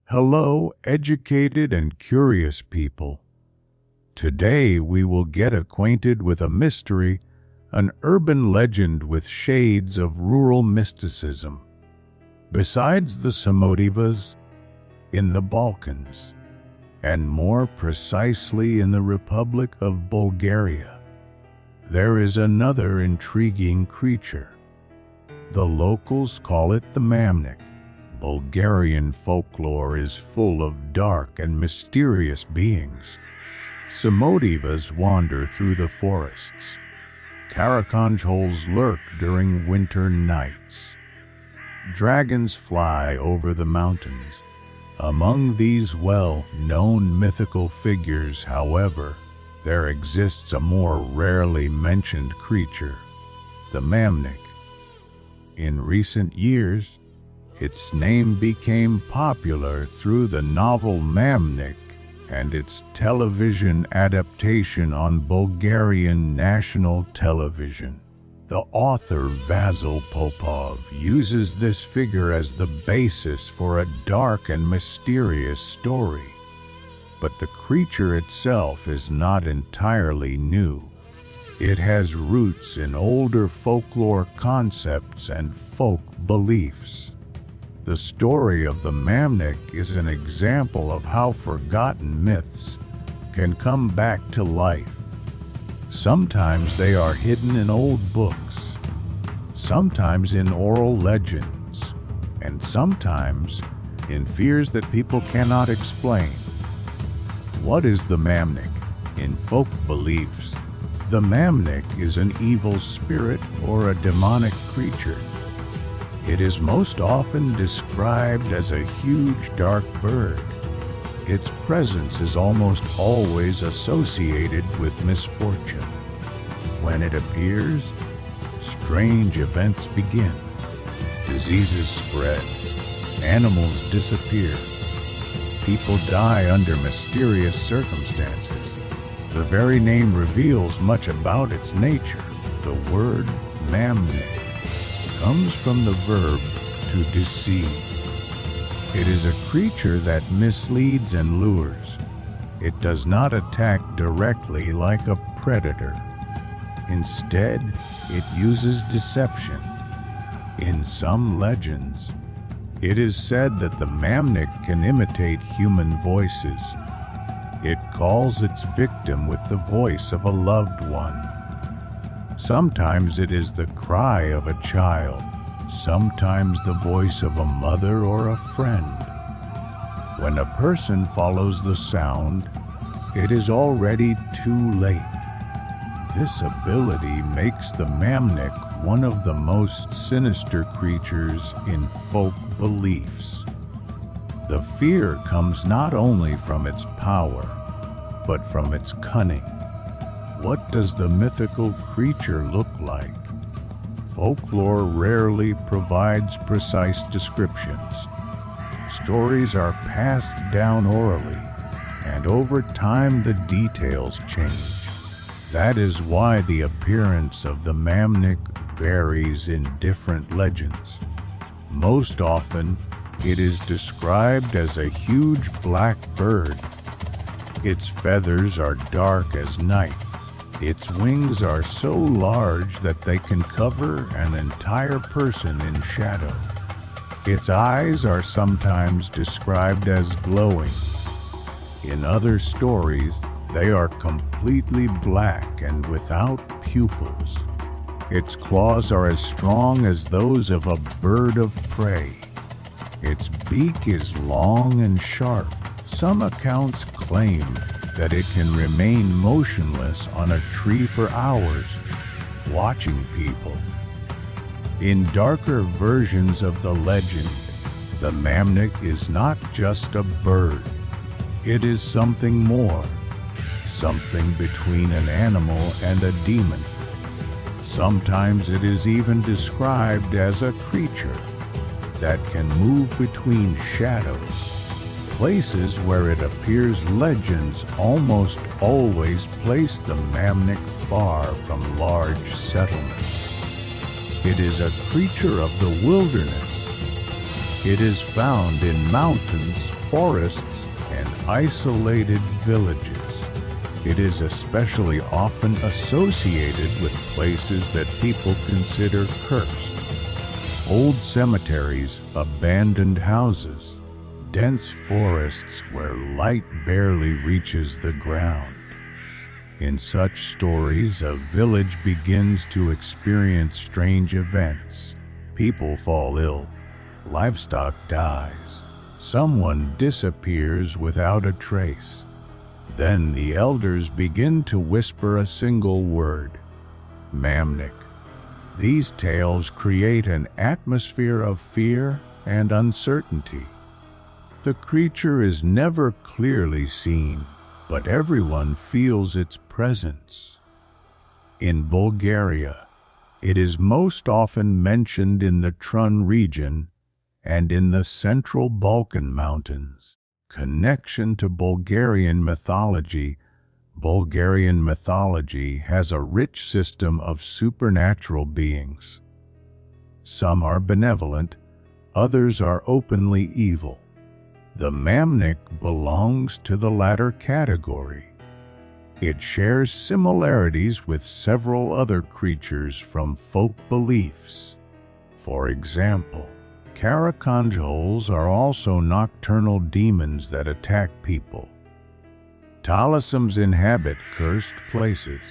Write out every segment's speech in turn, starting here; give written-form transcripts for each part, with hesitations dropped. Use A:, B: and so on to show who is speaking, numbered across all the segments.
A: Hello, educated and curious people. Today we will get acquainted with a mystery, an urban legend with shades of rural mysticism. Besides the Samodivas, in the Balkans, and more precisely in the Republic of Bulgaria, there is another intriguing creature. The locals call it the Mamnik. Bulgarian folklore is full of dark and mysterious beings. Samodivas wander through the forests. Karakondzhuls lurk during winter nights. Dragons fly over the mountains. Among these well-known mythical figures, however, there exists a more rarely mentioned creature, the Mamnik. In recent years, its name became popular through the novel Mamnik and its television adaptation on Bulgarian National Television. The author Vasil Popov uses this figure as the basis for a dark and mysterious story. But the creature itself is not entirely new. It has roots in older folklore concepts and folk beliefs. The story of the Mamnik is an example of how forgotten myths can come back to life. Sometimes they are hidden in old books, sometimes in oral legends, and sometimes in fears that people cannot explain. What is the Mamnik? In folk beliefs, the Mamnik is an evil spirit or a demonic creature. It is most often described as a huge dark bird. Its presence is almost always associated with misfortune. When it appears, strange events begin. Diseases spread, animals disappear, people die under mysterious circumstances. The very name reveals much about its nature. The word Mamnik comes from the verb to deceive. It is a creature that misleads and lures. It does not attack directly like a predator. Instead, it uses deception. In some legends, it is said that the Mamnik can imitate human voices. It calls its victim with the voice of a loved one. Sometimes it is the cry of a child, sometimes the voice of a mother or a friend. When a person follows the sound, it is already too late. This ability makes the Mamnik one of the most sinister creatures in folk beliefs. The fear comes not only from its power, but from its cunning. What does the mythical creature look like? Folklore rarely provides precise descriptions. Stories are passed down orally, and over time the details change. That is why the appearance of the Mamnik varies in different legends. Most often, it is described as a huge black bird. Its feathers are dark as night. Its wings are so large that they can cover an entire person in shadow. Its eyes are sometimes described as glowing. In other stories, they are completely black and without pupils. Its claws are as strong as those of a bird of prey. Its beak is long and sharp. Some accounts claim that it can remain motionless on a tree for hours, watching people. In darker versions of the legend, the Mamnik is not just a bird. It is something more, something between an animal and a demon. Sometimes it is even described as a creature that can move between shadows. Places where it appears, legends almost always place the Mamnik far from large settlements. It is a creature of the wilderness. It is found in mountains, forests, and isolated villages. It is especially often associated with places that people consider cursed. Old cemeteries, abandoned houses, dense forests where light barely reaches the ground. In such stories, a village begins to experience strange events. People fall ill, livestock dies, someone disappears without a trace. Then the elders begin to whisper a single word, Mamnik. These tales create an atmosphere of fear and uncertainty. The creature is never clearly seen, but everyone feels its presence. In Bulgaria, it is most often mentioned in the Trun region and in the central Balkan mountains. Connection to Bulgarian mythology. Bulgarian mythology has a rich system of supernatural beings. Some are benevolent, others are openly evil. The Mamnik belongs to the latter category. It shares similarities with several other creatures from folk beliefs. For example, Karakondzhuls are also nocturnal demons that attack people. Talismans inhabit cursed places,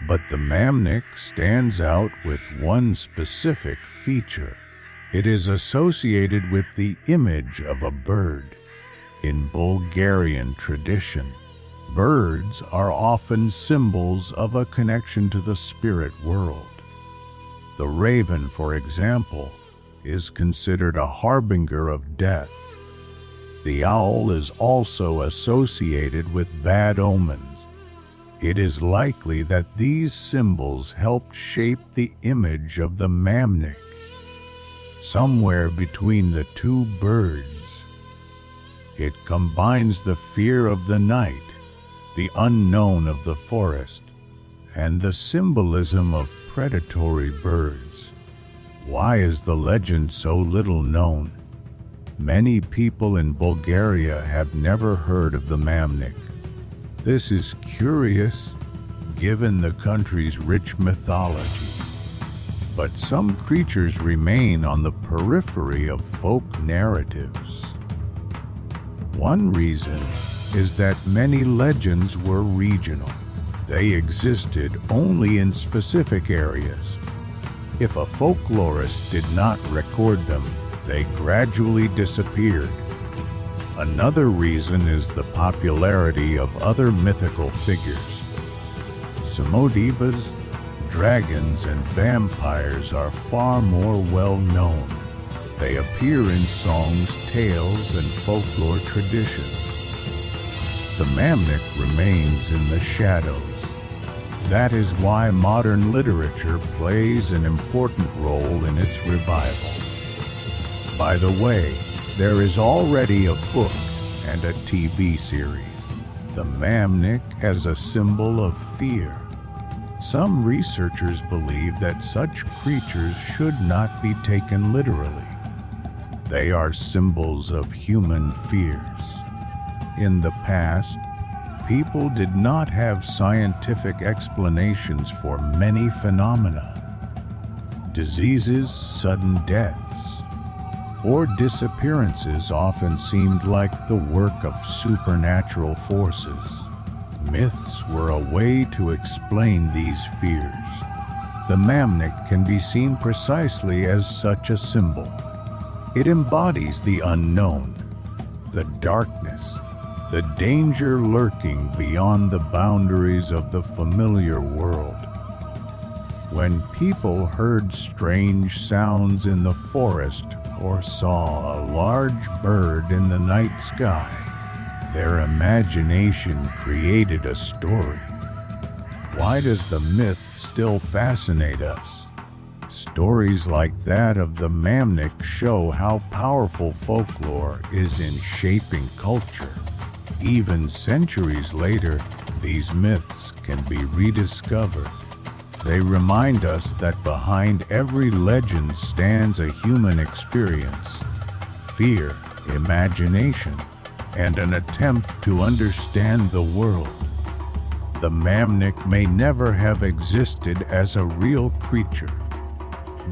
A: but the Mamnik stands out with one specific feature. It is associated with the image of a bird. In Bulgarian tradition, birds are often symbols of a connection to the spirit world. The raven, for example, is considered a harbinger of death. The owl is also associated with bad omens. It is likely that these symbols helped shape the image of the Mamnik. Somewhere between the two birds, it combines the fear of the night, the unknown of the forest, and the symbolism of predatory birds. Why is the legend so little known? Many people in Bulgaria have never heard of the Mamnik. This is curious, given the country's rich mythology. But some creatures remain on the periphery of folk narratives. One reason is that many legends were regional. They existed only in specific areas. If a folklorist did not record them, they gradually disappeared. Another reason is the popularity of other mythical figures. Samodivas, dragons, and vampires are far more well known. They appear in songs, tales, and folklore traditions. The Mamnik remains in the shadows. That is why modern literature plays an important role in its revival. By the way, there is already a book and a TV series, The Mamnik as a Symbol of Fear. Some researchers believe that such creatures should not be taken literally. They are symbols of human fears. In the past, people did not have scientific explanations for many phenomena. Diseases, sudden deaths, or disappearances often seemed like the work of supernatural forces. Myths were a way to explain these fears. The Mamnik can be seen precisely as such a symbol. It embodies the unknown, the darkness, the danger lurking beyond the boundaries of the familiar world. When people heard strange sounds in the forest or saw a large bird in the night sky, their imagination created a story. Why does the myth still fascinate us? Stories like that of the Mamnik show how powerful folklore is in shaping culture. Even centuries later, these myths can be rediscovered. They remind us that behind every legend stands a human experience, fear, imagination, and an attempt to understand the world. The Mamnik may never have existed as a real creature,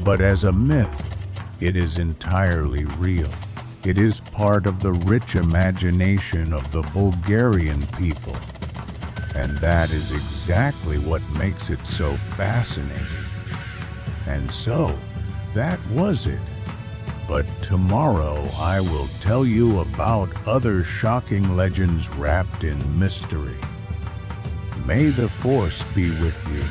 A: but as a myth, it is entirely real. It is part of the rich imagination of the Bulgarian people, and that is exactly what makes it so fascinating. And so, that was it. But tomorrow I will tell you about other shocking legends wrapped in mystery. May the Force be with you.